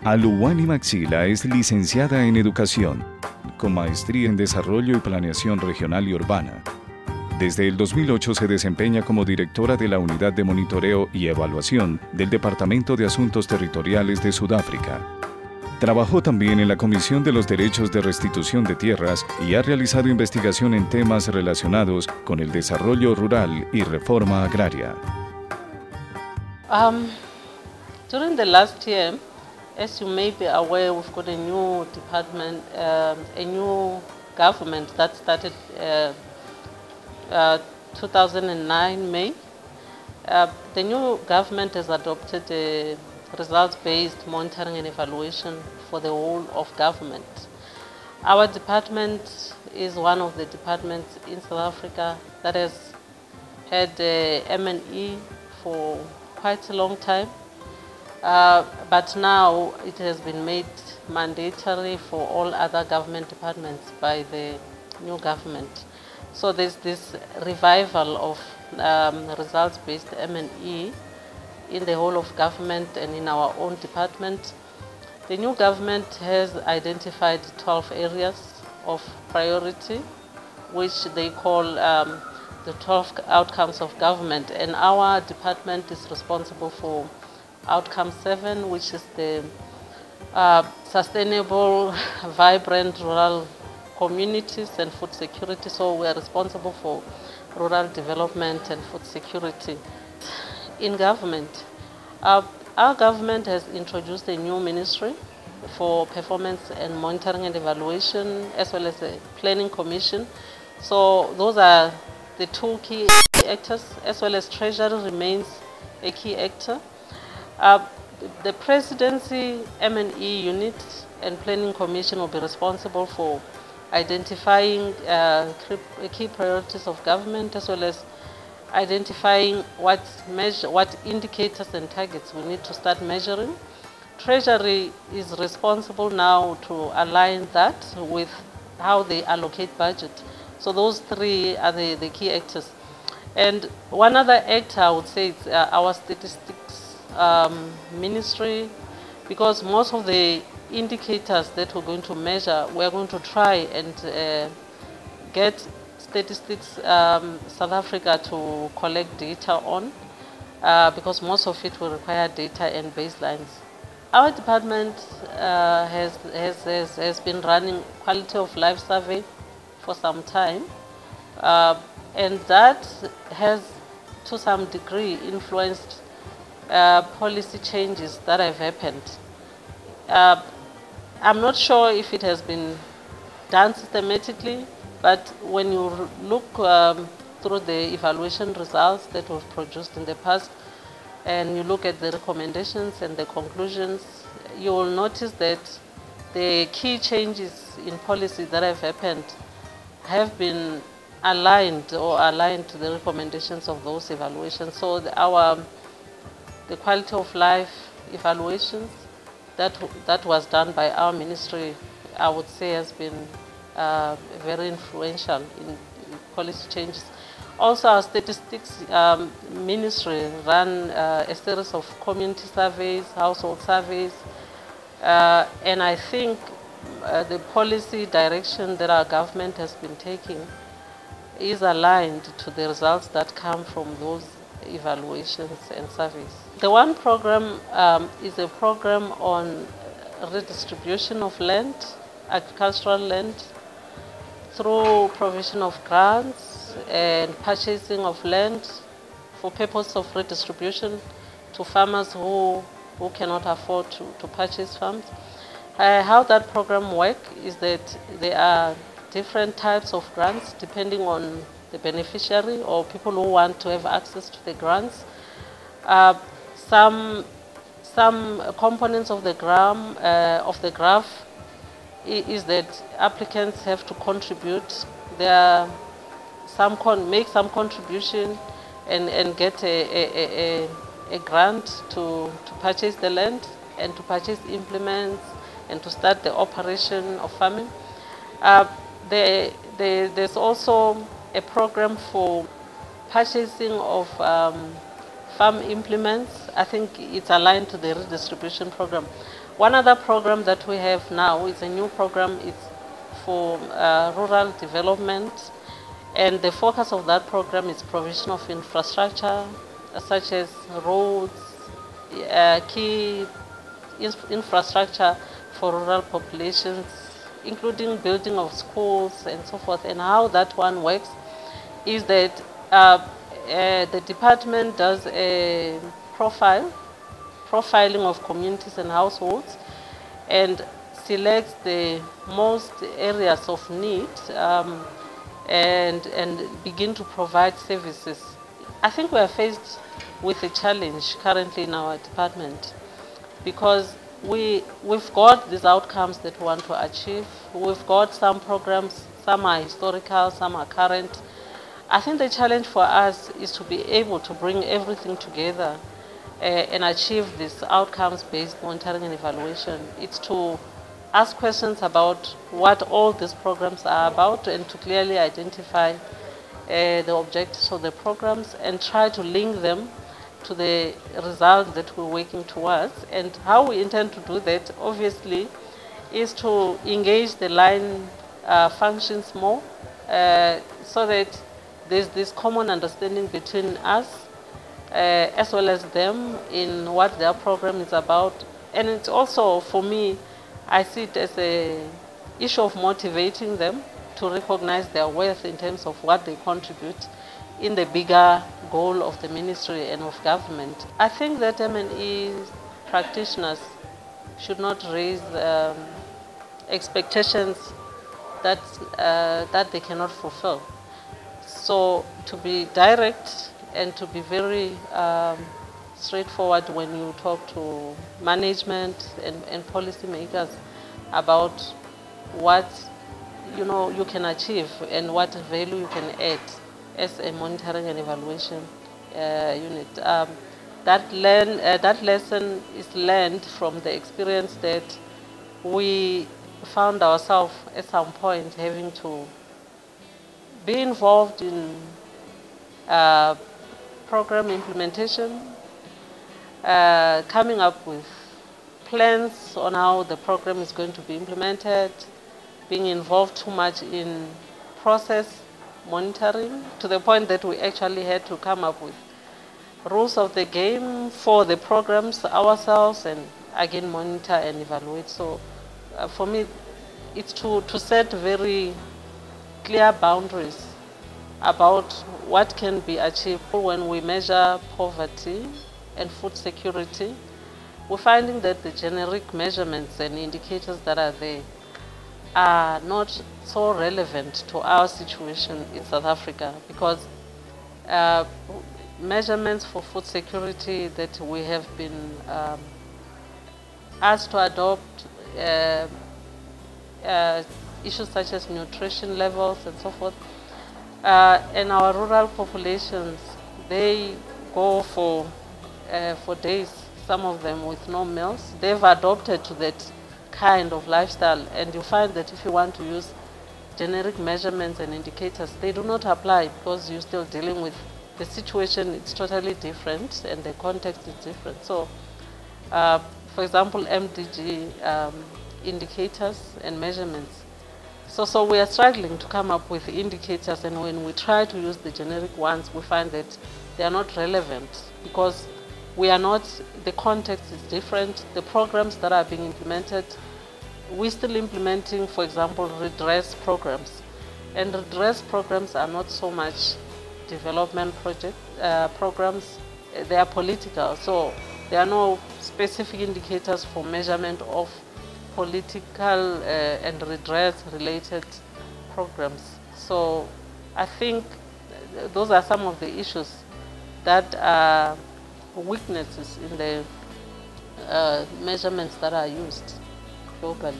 Aluwani Matsila es licenciada en educación, con maestría en desarrollo y planeación regional y urbana. Desde el 2008 se desempeña como directora de la unidad de monitoreo y evaluación del departamento de asuntos territoriales de Sudáfrica. Trabajó también en la Comisión de los Derechos de Restitución de Tierras y ha realizado investigación en temas relacionados con el desarrollo rural y reforma agraria. During the last year, as you may be aware, we've got a new department, a new government that started 2009 May. The new government has adopted a results-based monitoring and evaluation for the whole of government. Our department is one of the departments in South Africa that has had M&E for quite a long time. But now it has been made mandatory for all other government departments by the new government. So there's this revival of results-based M&E in the whole of government and in our own department. The new government has identified 12 areas of priority, which they call the 12 outcomes of government. And our department is responsible for Outcome 7, which is the sustainable, vibrant rural communities and food security. So we are responsible for rural development and food security. In government, our government has introduced a new ministry for performance and monitoring and evaluation, as well as a planning commission. So those are the two key actors, as well as treasury remains a key actor. The presidency M&E unit and planning commission will be responsible for identifying key priorities of government, as well as identifying what indicators and targets we need to start measuring. Treasury is responsible now to align that with how they allocate budget. So those three are the key actors. And one other actor, I would say, is our statistics ministry, because most of the indicators that we're going to measure, we're going to try and get statistics South Africa to collect data on, because most of it will require data and baselines. Our department has been running quality of life survey for some time, and that has to some degree influenced policy changes that have happened. I'm not sure if it has been done systematically, but when you look through the evaluation results that we've produced in the past, and you look at the recommendations and the conclusions, you will notice that the key changes in policy that have happened have been aligned to the recommendations of those evaluations. So the quality of life evaluations that was done by our ministry, I would say, has been very influential in policy changes. Also, our statistics ministry ran a series of community surveys, household surveys, and I think the policy direction that our government has been taking is aligned to the results that come from those evaluations and surveys. The one program is a program on redistribution of land, agricultural land, through provision of grants and purchasing of land for purpose of redistribution to farmers who cannot afford to purchase farms. How that program works is that there are different types of grants depending on the beneficiary or people who want to have access to the grants. Some components of the graph is that applicants have to contribute. Make some contribution and get a grant to purchase the land and to purchase implements and to start the operation of farming. There's also a program for purchasing of farm implements. I think it's aligned to the redistribution program. One other program that we have now is a new program. It's for rural development, and the focus of that program is provision of infrastructure such as roads, key infrastructure for rural populations, including building of schools and so forth. And how that one works is that the department does a profiling of communities and households, and selects the most areas of need and begin to provide services. I think we are faced with a challenge currently in our department, because we've got these outcomes that we want to achieve. We've got some programs, some are historical, some are current. I think the challenge for us is to be able to bring everything together and achieve these outcomes-based monitoring and evaluation. It's to ask questions about what all these programs are about and to clearly identify the objectives of the programs and try to link them to the results that we're working towards. And how we intend to do that, obviously, is to engage the line functions more so that there's this common understanding between us as well as them in what their program is about. And it's also, for me, I see it as an issue of motivating them to recognize their worth in terms of what they contribute in the bigger goal of the ministry and of government. I think that M&E practitioners should not raise expectations that they cannot fulfill. So to be direct and to be very straightforward when you talk to management and policymakers about what you can achieve and what value you can add as a monitoring and evaluation unit. That lesson is learned from the experience that we found ourselves at some point having to be involved in program implementation, coming up with plans on how the program is going to be implemented, being involved too much in process monitoring to the point that we actually had to come up with rules of the game for the programs ourselves and again monitor and evaluate. So for me, it's to set very clear boundaries about what can be achieved when we measure poverty and food security. We're finding that the generic measurements and indicators that are there are not so relevant to our situation in South Africa, because measurements for food security that we have been asked to adopt, issues such as nutrition levels and so forth, and our rural populations, they go for days, some of them with no meals. They've adopted to that kind of lifestyle, and you find that if you want to use generic measurements and indicators, they do not apply because you're still dealing with the situation. It's totally different and the context is different. So for example, MDG indicators and measurements. So we are struggling to come up with indicators, and when we try to use the generic ones, we find that they are not relevant because we are not, the context is different. The programs that are being implemented, we're still implementing, for example, redress programs. And redress programs are not so much development programs, they are political. So there are no specific indicators for measurement of political and redress related programs. So I think those are some of the issues that are weaknesses in the measurements that are used globally.